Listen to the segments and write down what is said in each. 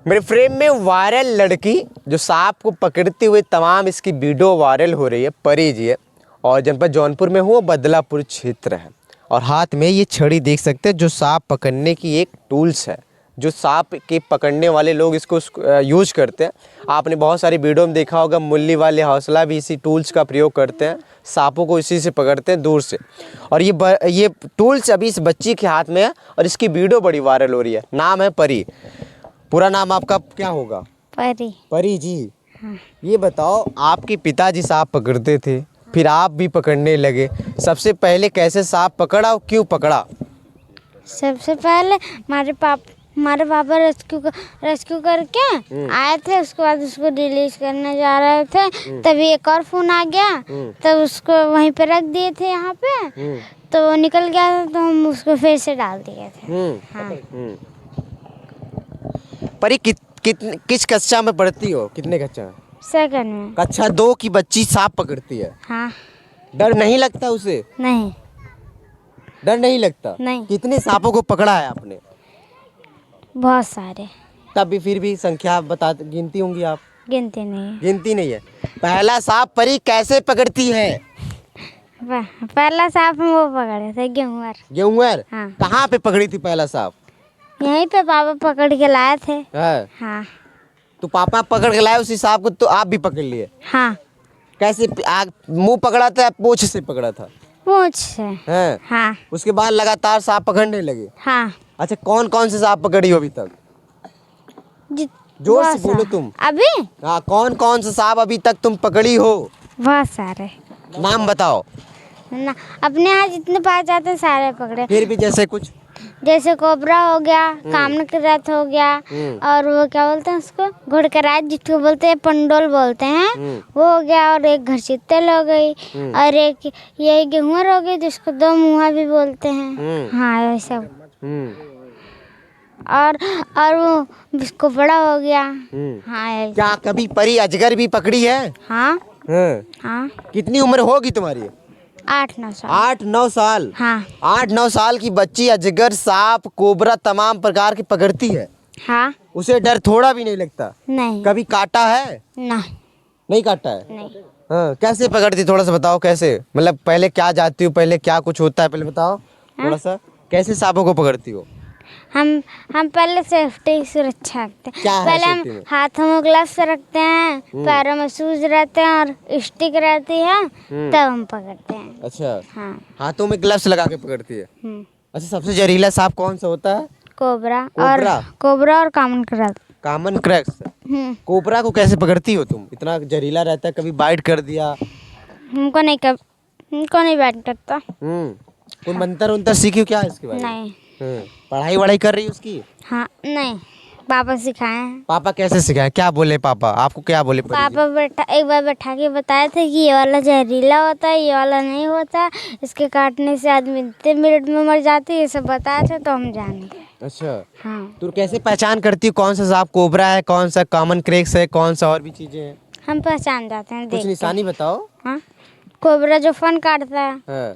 मेरे फ्रेम में वायरल लड़की जो सांप को पकड़ते हुए तमाम इसकी वीडियो वायरल हो रही है, परी जी है और जनपद जौनपुर में वो बदलापुर क्षेत्र है। और हाथ में ये छड़ी देख सकते हैं जो सांप पकड़ने की एक टूल्स है, जो सांप के पकड़ने वाले लोग इसको यूज करते हैं। आपने बहुत सारी वीडियो में देखा होगा, मुरली वाले हौसला भी इसी टूल्स का प्रयोग करते हैं, सांपों को इसी से पकड़ते हैं दूर से। और ये टूल्स अभी इस बच्ची के हाथ में है और इसकी वीडियो बड़ी वायरल हो रही है। नाम है परी। पूरा नाम आपका क्या होगा? परी। परी जी, हाँ। ये बताओ, आपके पिताजी सांप पकड़ते थे, फिर आप भी पकड़ने लगे। सबसे पहले कैसे सांप पकड़ा और क्यों पकड़ा? सबसे पहले हमारे पापा रेस्क्यू करके आए थे। उसके बाद उसको रिलीज करने जा रहे थे, तभी एक और फोन आ गया। तब उसको वहीं पे रख दिए थे यहाँ पे, तो वो निकल गया था, तो हम उसको फिर से डाल दिए थे। हाँ। परी किस कक्षा में पढ़ती हो? कितने कक्षा में? सेकंड में। कक्षा 2 की बच्ची सांप पकड़ती है। हाँ। डर नहीं लगता उसे? नहीं। डर नहीं लगता? नहीं। कितने सांपों को पकड़ा है आपने? बहुत सारे। तब भी फिर भी संख्या गिनती होंगी आप? गिनती नहीं। गिनती नहीं है। पहला सांप परी कैसे पकड़ती है? पहला सांप वो पकड़े थे, गेहूं। हाँ। कहाँ पे पकड़ी थी पहला सांप? यहीं पे पापा पकड़ के लाए थे। हाँ। तो पापा पकड़ के लाए उसी सांप को, तो आप भी पकड़ लिए? हाँ। कैसे? मुंह पकड़ा था या पूंछ से पकड़ा था? पूंछ से। हाँ। उसके बाद लगातार सांप पकड़ने लगे? हाँ। अच्छा, कौन कौन से सांप पकड़ी हो अभी तक? जोर से बोलो तुम। अभी? हाँ, कौन कौन से सांप अभी तक तुम पकड़ी हो? बहुत सारे। नाम बताओ ना, अपने यहाँ जितने पाए जाते हैं सारे पकड़े। फिर भी जैसे कुछ? जैसे कोबरा हो गया, कामनकरात हो गया, और वो क्या बोलते हैं उसको, घुड़करात जिसको बोलते हैं, पंडोल बोलते हैं, वो हो गया। और एक घरचित्तल हो गई, और एक यही गेहूं हो गई जिसको दो मुँहा भी बोलते हैं। हाँ, ये सब। और वो कोबरा हो गया। हाँ। क्या कभी परी अजगर भी पकड़ी है? हाँ। हाँ। कितनी उम्र होगी तुम्हारी? 8-9 साल। 8-9 साल? हाँ। 8-9 साल की बच्ची अजगर, सांप, कोबरा तमाम प्रकार की पकड़ती है। हाँ। उसे डर थोड़ा भी नहीं लगता? नहीं। कभी काटा है? नहीं काटा है? नहीं। हाँ। कैसे पकड़ती, थोड़ा सा बताओ कैसे? मतलब पहले क्या जाती हो, पहले क्या कुछ होता है, पहले बताओ थोड़ा सा। कैसे सांपों को पकड़ती हो? हम पहले सेफ्टी सुरक्षा रखते हैं। क्या है पहले हम सेफ्टी में? हाथों में ग्लव्स रखते हैं, पैरों में शूज रहते हैं और स्टिक रहती है, तब हम पकड़ते हैं। अच्छा। हाँ। हाथों में ग्लव्स लगा के पकड़ती है। अच्छा, सबसे जहरीला सांप कौन सा होता है? कोबरा और कॉमन क्रैक्स। कोबरा को कैसे पकड़ती हो तुम? इतना जहरीला रहता है, कभी बाइट कर दिया? हमको नहीं बाइट करता। कोई मंत्र उन्तर सीखी हो क्या इसके बारे में? नहीं। पढ़ाई वढ़ाई कर रही है उसकी? हाँ। नहीं, पापा सिखाए हैं। पापा कैसे सिखाए? क्या बोले पापा आपको? क्या बोले पापा एक बार बैठा के बताए थे कि ये वाला जहरीला होता है, ये वाला नहीं होता, इसके काटने से आदमी इतने मिनट में मर जाते हैं, ये सब बताए थे, तो हम जान गए। अच्छा। हाँ। तो कैसे पहचान करती हो कौन सा सांप कोबरा है, कौन सा कॉमन क्रैक्स है, कौन सा और भी चीजें हैं? हम पहचान जाते हैं, कुछ निशानी बताओ। हाँ। कोबरा जो फन काटता है,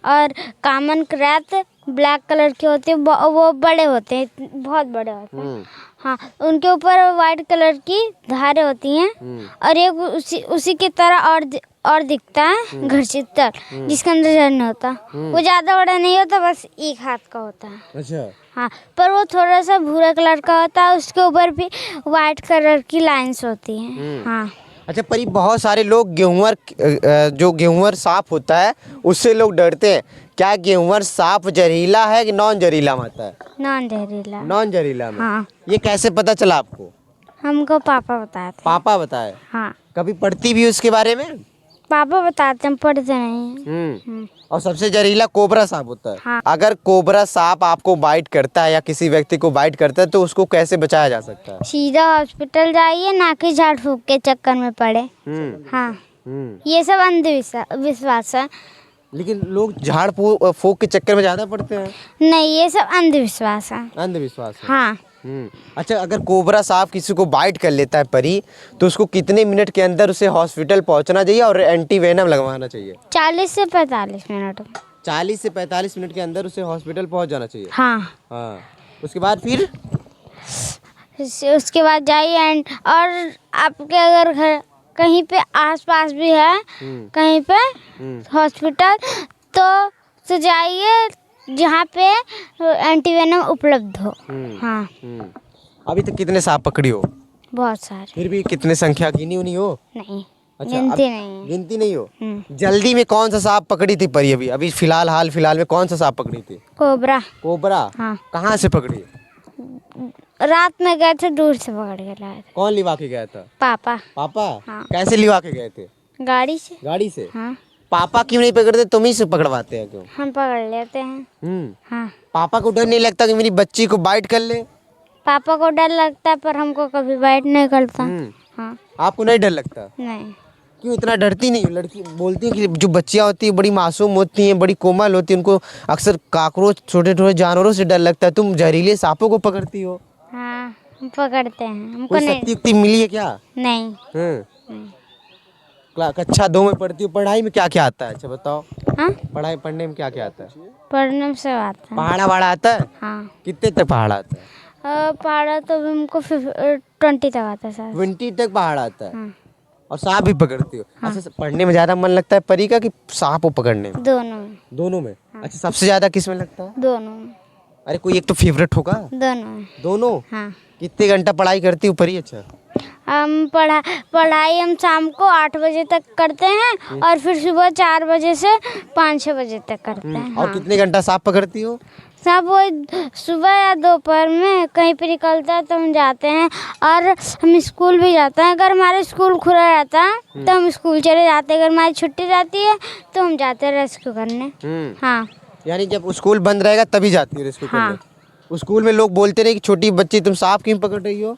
और कॉमन क्रैत ब्लैक कलर की होती है, वो बड़े होते हैं, बहुत बड़े होते हैं। हाँ, उनके ऊपर वाइट कलर की धारें होती हैं, और एक उसी की तरह और दिखता है घरचित्तल, जिसके अंदर जहर नहीं होता। वो ज्यादा बड़ा नहीं होता, बस एक हाथ का होता है। अच्छा। हाँ, पर वो थोड़ा सा भूरा कलर का होता है, उसके ऊपर भी वाइट कलर की लाइंस होती हैं। हाँ। अच्छा परी, बहुत सारे लोग गेहूंवर सांप होता है उससे लोग डरते हैं। क्या गेहूंवर सांप जहरीला है कि नॉन जहरीला होता है? नॉन जहरीला। नॉन जहरीला में? हाँ। ये कैसे पता चला आपको? हमको पापा बताए थे। पापा बताए? हाँ। कभी पढ़ती भी उसके बारे में? पापा बताते हैं, पढ़ते नहीं। और सबसे जहरीला कोबरा सांप होता है। हाँ। अगर कोबरा सांप आपको बाइट करता है या किसी व्यक्ति को बाइट करता है तो उसको कैसे बचाया जा सकता है? सीधा हॉस्पिटल जाइए, ना कि झाड़ फूक के चक्कर में पड़े। हाँ। ये सब अंधविश्वास है। लेकिन लोग झाड़ फूक के चक्कर में ज्यादा पड़ते हैं। नहीं, ये सब अंधविश्वास है। अंधविश्वास है। हाँ। अच्छा, अगर कोबरा सांप किसी को बाइट कर लेता है परी, तो उसको कितने मिनट के अंदर उसे हॉस्पिटल पहुंचना चाहिए और एंटीवेनम लगवाना चाहिए? 40 से 45 मिनट। 40 से 45 मिनट के अंदर उसे हॉस्पिटल पहुंच जाना चाहिए। हाँ। हाँ। उसके बाद फिर उसके बाद जाइए एंड और आपके अगर घर कहीं पे आसपास भी है कहीं पे हॉस्पिटल तो जाइए जहाँ पे एंटीवेनम उपलब्ध हो। हाँ अभी तक कितने सांप पकड़ी हो? बहुत सारे। फिर भी कितने संख्या गिनी उनी हो? नहीं अच्छा, गिनती नहीं है। गिनती नहीं हो। जल्दी में कौन सा सांप पकड़ी थी परी? अभी अभी हाल फिलहाल में कौन सा सांप पकड़ी थी? कोबरा। कोबरा? हाँ। कहाँ से पकड़ी? रात में गए थे, दूर से पकड़ के लाए थे। कौन लिवा के गया था? पापा। पापा? हाँ। कैसे लिवा के गए थे? गाड़ी से। गाड़ी से? हाँ। पापा क्यों नहीं पकड़ते, तुम ही से पकड़वाते हैं क्यों? हम पकड़ लेते हैं। हाँ। पापा को डर नहीं लगता कि मेरी बच्ची को बाइट कर ले? पापा को डर लगता है पर हमको कभी बाइट नहीं करता। हाँ। आपको नहीं डर लगता? नहीं। क्यों इतना डरती नहीं हो? लड़की बोलती है कि जो बच्चियां होती है बड़ी मासूम होती हैं, बड़ी कोमल होती हैं, उनको अक्सर काकरोच छोटे छोटे जानवरों से डर लगता है, तुम जहरीले सांपों को पकड़ती हो। हाँ हम पकड़ते हैं। हमको कोई नहीं। शक्ति उक्ति मिली है क्या? नहीं। कक्षा 2 में पढ़ती हो, पढ़ाई में क्या क्या आता है? अच्छा बताओ। हाँ पढ़ाई पढ़ने में क्या क्या आता है? पढ़ने में सब आता है। पहाड़ा वहाड़ा आता है? हाँ। कितने तक पहाड़ा आता है? पहाड़ा तो भी हमको 20 तक आता है सर। 20 तक पहाड़ा आता है? हाँ। और सांप भी पकड़ती हो? अच्छा, पढ़ने में ज्यादा मन लगता है परी का कि सांप को पकड़ने में? दोनों में। दोनों में? अच्छा, सबसे ज्यादा किस में लगता है? दोनों में। अरे कोई एक तो फेवरेट होगा? दोनों में। दोनों? हाँ। कितने घंटा पढ़ाई करती हो परी? अच्छा, हम पढ़ाई हम शाम को 8 बजे तक करते हैं और फिर सुबह 4 बजे से 5-6 बजे तक करते हैं। और कितने घंटा सांप पकड़ती हो? सब वो सुबह या दोपहर में कहीं पे निकलता है तो हम जाते हैं और हम स्कूल भी जाते हैं। अगर हमारे स्कूल खुला रहता है तो हम स्कूल चले जाते हैं। अगर हमारी छुट्टी रहती है तो हम जाते हैं रेस्क्यू करने। हाँ। यानी जब स्कूल बंद रहेगा तभी जाती है रेस्क्यू करने? हाँ। स्कूल में लोग बोलते नहीं कि छोटी बच्ची तुम सांप क्यों पकड़ रही हो?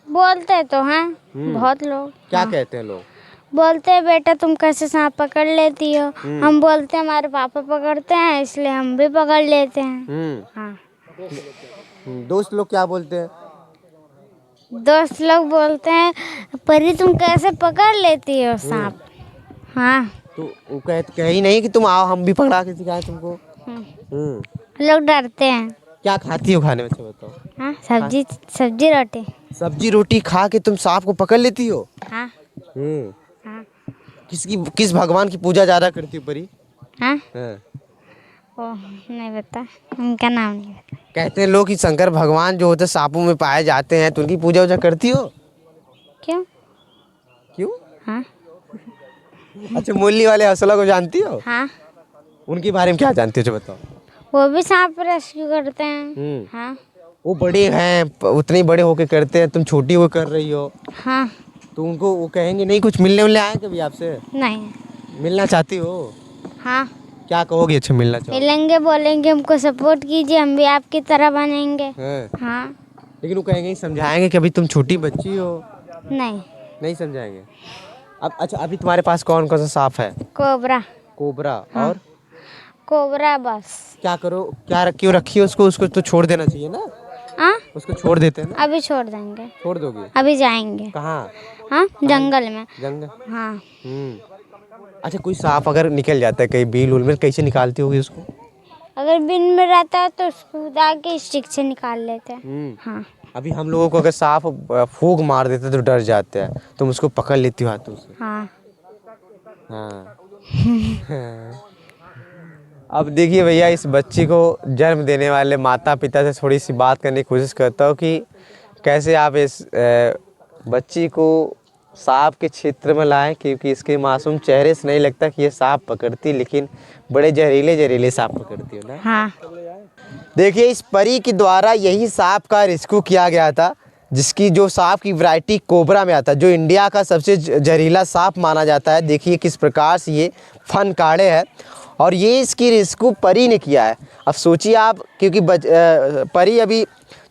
बोलते तो हैं बहुत लोग। क्या कहते हैं लोग? बोलते हैं बेटा तुम कैसे सांप पकड़ लेती हो। हम बोलते हैं हमारे पापा पकड़ते हैं इसलिए हम भी पकड़ लेते हैं। हाँ। दोस्त लोग क्या बोलते हैं? दोस्त लोग बोलते हैं परी तुम कैसे पकड़ लेती हो सांप। हाँ। तो वो कही नहीं कि तुम आओ हम भी पकड़ा के सिखाएं तुमको? लोग डरते हैं। क्या खाती हो खाने में? अच्छा बताओ। हाँ सब्जी रोटी। सब्जी रोटी खा के तुम सांप को पकड़ लेती हो? हाँ। हाँ। किस भगवान की पूजा ज्यादा करती हो परी? हाँ। हाँ। ओ नहीं पता, उनका नाम नहीं पता। कहते हैं लोग कि शंकर भगवान जो होते सांपों में पाए जाते हैं, तो उनकी पूजा वूजा करती हो? क्यों? क्यों? हाँ। अच्छा, मुरली वाले हौसला को जानती हो? हाँ। उनके बारे में क्या जानती हो? जो बताओ। वो भी सांप रेस्क्यू करते हैं। हाँ। वो बड़े हैं, उतने बड़े होके करते हैं, तुम छोटी हो कर रही हो। हाँ। तो उनको वो कहेंगे नहीं कुछ मिलने उलने आए कभी आपसे? नहीं। मिलना चाहती हो? हाँ। क्या कहोगे? अच्छा, मिलना चाहो? मिलेंगे, बोलेंगे हमको सपोर्ट कीजिए हम भी आपकी तरह बनेंगे। हाँ। लेकिन वो कहेंगे समझाएंगे कि अभी तुम छोटी बच्ची हो? नहीं समझाएंगे। अब अच्छा, अभी तुम्हारे पास कौन कौन सा सांप है? कोबरा। कोबरा? हाँ। और कोबरा बस। क्या करो, क्यों रखी हो उसको तो छोड़ देना चाहिए ना? हाँ उसको छोड़ देते हैं ना? अभी छोड़ देंगे। छोड़ दोगे? अभी जाएंगे। कहाँ? हाँ जंगल में। जंगल? हाँ। अच्छा, कोई सांप अगर निकल जाता है कहीं बील उल में, कैसे निकालती होगी उसको? अगर बिन में रहता है तो उसको उड़ा के स्टिक से निकाल लेते हैं। हाँ। अभी हम लोगों को अगर सांप फूंक मार देते तो डर जाते हैं, तुम उसको पकड़ लेती हो हाथों से? हाँ। हाँ। अब देखिए भैया, इस बच्ची को जन्म देने वाले माता पिता से थोड़ी सी बात करने की कोशिश करता हूँ कि कैसे आप इस बच्ची को सांप के क्षेत्र में लाएं, क्योंकि इसके मासूम चेहरे से नहीं लगता कि ये सांप पकड़ती, लेकिन बड़े जहरीले सांप पकड़ती है ना? हाँ। देखिए, इस परी के द्वारा यही सांप का रेस्क्यू किया गया था, जिसकी जो सांप की वैरायटी कोबरा में आता है, जो इंडिया का सबसे जहरीला सांप माना जाता है। देखिए किस प्रकार से ये फन काढ़े है, और ये इसकी रेस्क्यू परी ने किया है। अब सोचिए आप, क्योंकि परी अभी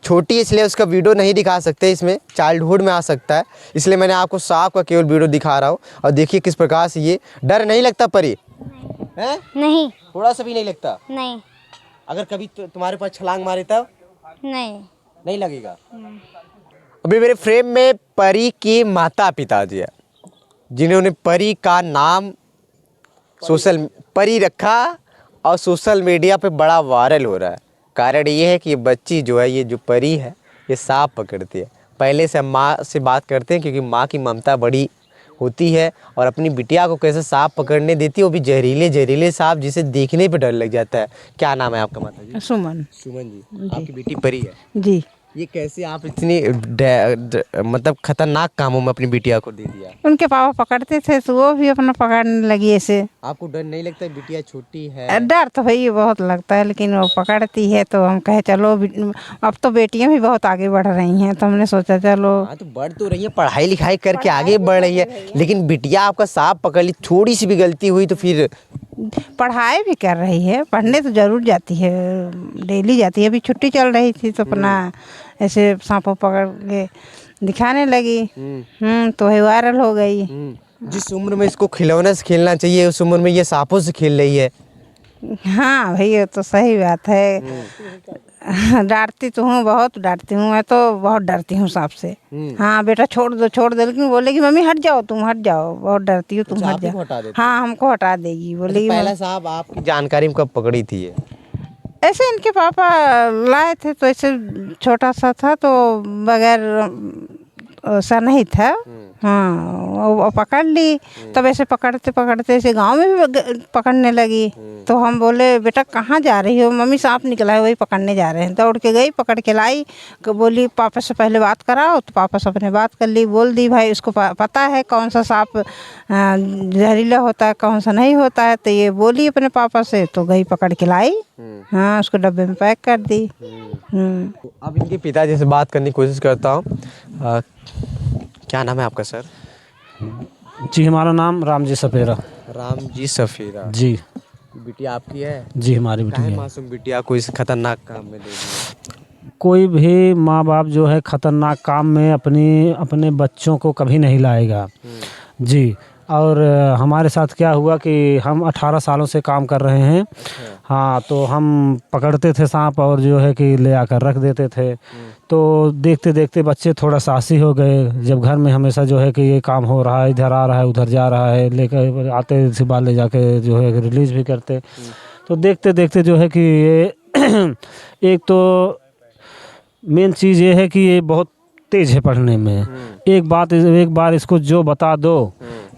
छोटी है इसलिए उसका वीडियो नहीं दिखा सकते, इसमें चाइल्डहुड में आ सकता है, इसलिए मैंने आपको सांप का केवल वीडियो दिखा रहा हूँ। और देखिए किस प्रकार से ये डर नहीं लगता परी? हैं? नहीं। थोड़ा सा भी नहीं लगता? नहीं। अगर कभी तुम्हारे पास छलांग मारे तब? नहीं लगेगा? अभी मेरे फ्रेम में परी के माता पिता जी है, जिन्होंने परी का नाम परी रखा और सोशल मीडिया पे बड़ा वायरल हो रहा है। कारण ये है कि ये बच्ची जो है, ये जो परी है, ये सांप पकड़ती है। पहले से हम माँ से बात करते हैं, क्योंकि माँ की ममता बड़ी होती है और अपनी बिटिया को कैसे सांप पकड़ने देती है, वो भी जहरीले जहरीले सांप जिसे देखने पे डर लग जाता है। क्या नाम है आपका माता जी? सुमन। सुमन जी, आपकी बेटी परी है। जी। ये कैसे आप इतनी मतलब खतरनाक कामों में अपनी बिटिया को दे दिया? उनके पापा पकड़ते थे तो वो भी अपना पकड़ने लगी ऐसे। आपको डर नहीं लगता? बिटिया छोटी है। डर तो भाई बहुत लगता है, लेकिन वो पकड़ती है तो हम कहे चलो अब तो बेटियां भी बहुत आगे बढ़ रही हैं, तो हमने सोचा चलो। हाँ, तो बढ़ तो रही है, पढ़ाई लिखाई करके आगे बढ़ रही है, लेकिन बिटिया आपका सांप पकड़ ली, थोड़ी सी भी गलती हुई तो फिर। पढ़ाई भी कर रही है, पढ़ने तो जरूर जाती है, डेली जाती है। अभी छुट्टी चल रही थी तो अपना ऐसे सांपों पकड़ के दिखाने लगी। तो वही वायरल हो गई। जिस उम्र में इसको खिलौने से खेलना चाहिए, उस उम्र में ये सांपों से खेल रही है। हाँ भाई, ये तो सही बात है। डांटती तो हूँ, बहुत डांटती हूँ, मैं तो बहुत डरती हूँ सांप से। हाँ बेटा छोड़ दो छोड़ दो, लेकिन बोलेगी मम्मी हट जाओ, तुम हट जाओ, बहुत डरती हूँ, तुम हट जाओ। हाँ हमको हटा देगी, बोलेगी। पहला सांप आपकी जानकारी में कब पकड़ी थी ये? ऐसे इनके पापा लाए थे तो ऐसे छोटा सा था, तो बगैर ऐसा नहीं था। हाँ वो पकड़ ली, तब ऐसे पकड़ते पकड़ते ऐसे गांव में भी पकड़ने लगी। तो हम बोले बेटा कहाँ जा रही हो? मम्मी सांप निकला है, वही पकड़ने जा रहे हैं। दौड़ के गई, पकड़ के लाई, बोली पापा से पहले बात कराओ। तो पापा से अपने बात कर ली, बोल दी भाई उसको पता है कौन सा सांप जहरीला होता है, कौन सा नहीं होता है। तो ये बोली अपने पापा से, तो गई पकड़ के लाई। हाँ उसको डब्बे में पैक कर दी। अब इनके पिताजी से बात करने की कोशिश करता हूँ। क्या नाम है आपका सर? जी हमारा नाम राम जी सपेरा। राम जी सफेरा जी। बिटिया आपकी है? जी हमारी बेटी है। मासूम बिटिया को इस खतरनाक काम में दे दिया? कोई भी माँ बाप जो है खतरनाक काम में अपने बच्चों को कभी नहीं लाएगा। जी। और हमारे साथ क्या हुआ कि हम 18 सालों से काम कर रहे हैं। हाँ तो हम पकड़ते थे सांप और जो है कि ले आकर रख देते थे। तो देखते देखते बच्चे थोड़ा साहसी हो गए। जब घर में हमेशा जो है कि ये काम हो रहा है, इधर आ रहा है उधर जा रहा है, लेकर आते से बाल ले जाके जो है रिलीज़ भी करते। तो देखते देखते जो है कि ये एक तो मेन चीज़ ये है कि ये बहुत तेज़ है पढ़ने में। एक बार इसको जो बता दो,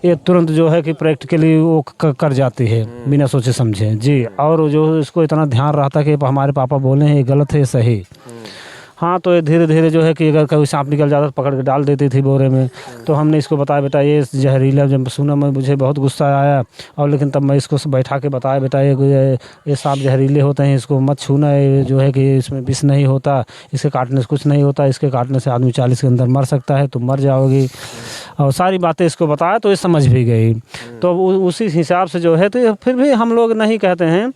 ये तुरंत जो है कि प्रैक्टिकली वो कर जाती है बिना सोचे समझे। जी। और जो इसको इतना ध्यान रहता है कि हमारे पापा बोले हैं ये गलत है ये सही। हाँ तो ये धीरे धीरे जो है कि अगर कभी सांप निकल जाता तो पकड़ के डाल देती थी बोरे में। तो हमने इसको बताया बेटा ये जहरीला, जब सुना मैं मुझे बहुत गुस्सा आया। और लेकिन तब मैं इसको बैठा के बताया बेटा ये सांप जहरीले होते हैं, इसको मत छूना, ये जो है कि इसमें विष नहीं होता, इसके काटने से कुछ नहीं होता, इसके काटने से आदमी 40 के अंदर मर सकता है, तुम मर जाओगी। और सारी बातें इसको बताया तो ये समझ भी गई। तो उसी हिसाब से जो है तो फिर भी हम लोग नहीं कहते हैं।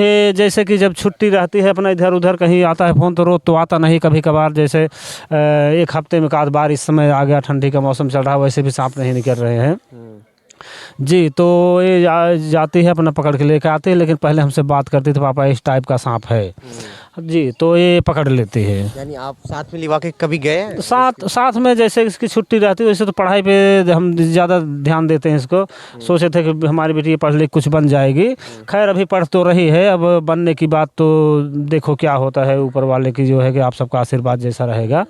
ये जैसे कि जब छुट्टी रहती है अपना इधर उधर कहीं आता है फ़ोन, तो रोज़ तो आता नहीं, कभी कभार जैसे एक हफ्ते में आध बार इस समय आ गया, ठंडी का मौसम चल रहा है, वैसे भी सांप नहीं निकल रहे हैं। जी। तो ये जाती है अपना पकड़ के लेकर आते हैं, लेकिन पहले हमसे बात करती थी पापा इस टाइप का सांप है। जी। तो ये पकड़ लेती है। यानी आप साथ में लिवा के कभी गए हैं? साथ में जैसे इसकी छुट्टी रहती है वैसे तो पढ़ाई पे हम ज़्यादा ध्यान देते हैं इसको। सोचे थे कि हमारी बेटी पढ़ लिख कुछ बन जाएगी। खैर अभी पढ़ तो रही है, अब बनने की बात तो देखो क्या होता है, ऊपर वाले की जो है कि आप सबका आशीर्वाद जैसा रहेगा।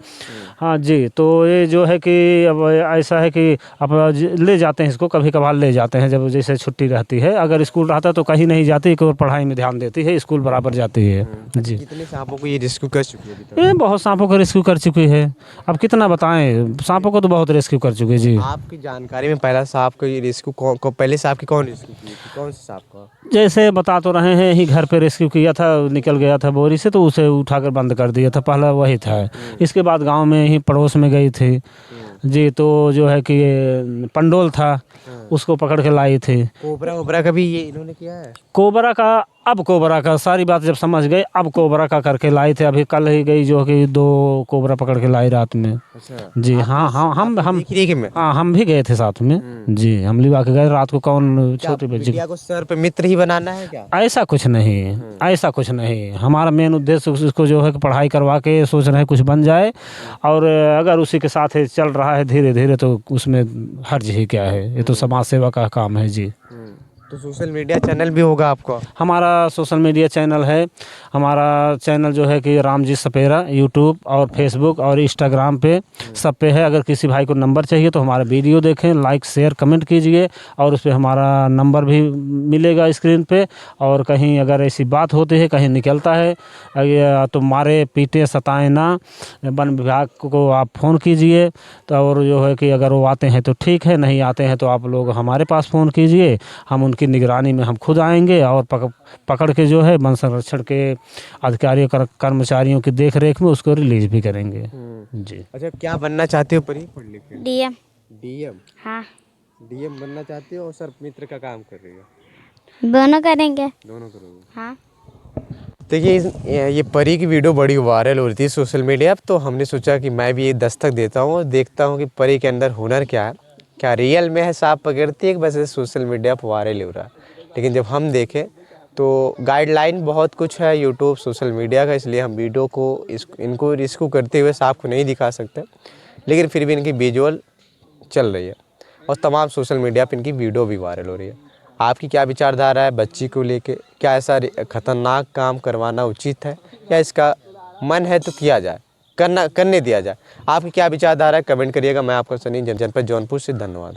हाँ जी। तो ये जो है कि अब ऐसा है कि अब ले जाते हैं इसको, कभी कभार ले जाते हैं जब जैसे छुट्टी रहती है। अगर स्कूल रहता तो कहीं नहीं जाती, और पढ़ाई में ध्यान देती है, स्कूल बराबर जाती है। जी। कितने सांपों को ये रेस्क्यू कर चुकी है अभी तक? ये बहुत सांपों को रेस्क्यू कर चुकी है। अब कितना बताएं, सांपों को तो बहुत रेस्क्यू कर चुकी है। जी। आपकी जानकारी में पहला सांप को ये रेस्क्यू पहले सांप की कौन रेस्क्यू की थी? कौन से सांप का? जैसे बता तो रहे हैं ही, घर पे रेस्क्यू किया था, निकल गया था बोरी से, तो उसे उठाकर बंद कर दिया था, पहला वही था। इसके बाद गांव में ही पड़ोस में गई थी। जी। तो जो है कि पंडोल था, उसको पकड़ के लाई थी। कोबरा का भी ये इन्होंने किया है? कोबरा का सारी बात जब समझ गए, अब कोबरा का करके लाई थे। अभी कल ही गई जो कि 2 कोबरा पकड़ के लाई रात में। अच्छा। जी। हाँ हम भी गए थे साथ में। जी। हम लिवा के गए रात को। कौन छोटी बच्ची को सर पे मित्र ही बनाना है क्या? ऐसा कुछ नहीं। हमारा मेन उद्देश्य उसको जो है कि पढ़ाई करवा के सोच रहे हैं कुछ बन जाए, और अगर उसी के साथ चल रहा है धीरे धीरे तो उसमें हर्ज ही क्या है, ये तो समाज सेवा का काम है। जी। तो सोशल मीडिया चैनल भी होगा आपका? हमारा सोशल मीडिया चैनल है। हमारा चैनल जो है कि रामजी सपेरा, यूट्यूब और फेसबुक और इंस्टाग्राम पे सब पे है। अगर किसी भाई को नंबर चाहिए तो हमारा वीडियो देखें, लाइक शेयर कमेंट कीजिए और उस पर हमारा नंबर भी मिलेगा स्क्रीन पे। और कहीं अगर ऐसी बात होती है, कहीं निकलता है तो मारे पीटे सताएं ना, वन विभाग को आप फ़ोन कीजिए। तो और जो है कि अगर वो आते हैं तो ठीक है, नहीं आते हैं तो आप लोग हमारे पास फ़ोन कीजिए, हम उनकी निगरानी में हम खुद आएंगे और पकड़ के जो है वन संरक्षण के अधिकारियों कर्मचारियों की देख रेख में उसको रिलीज भी करेंगे। जी। अच्छा, क्या बनना चाहते हो परी पढ़ लिख के? डीएम। डीएम? हाँ, डीएम बनना चाहते हो और सर मित्र का काम कर रही हो? दोनों करेंगे। दोनों करोगे? हाँ। देखिए ये परी की वीडियो बड़ी वायरल हो रही थी सोशल मीडिया पर, तो हमने सोचा कि मैं भी ये दस्तक देता हूँ और देखता हूँ कि परी के अंदर हुनर क्या है, क्या रियल में है सांप पकड़ती है कि बस सोशल मीडिया पर वायरल हो रहा है। लेकिन जब हम देखें तो गाइडलाइन बहुत कुछ है यूट्यूब सोशल मीडिया का, इसलिए हम वीडियो को इनको रिस्क करते हुए सांप को नहीं दिखा सकते, लेकिन फिर भी इनकी विजुअल चल रही है और तमाम सोशल मीडिया पर इनकी वीडियो भी वायरल हो रही है। आपकी क्या विचारधारा है बच्ची को लेके? क्या ऐसा खतरनाक काम करवाना उचित है या इसका मन है तो किया जाए, करने दिया जाए? आपकी क्या विचारधारा है कमेंट करिएगा। मैं आपका सनी जनपद जौनपुर से, धन्यवाद।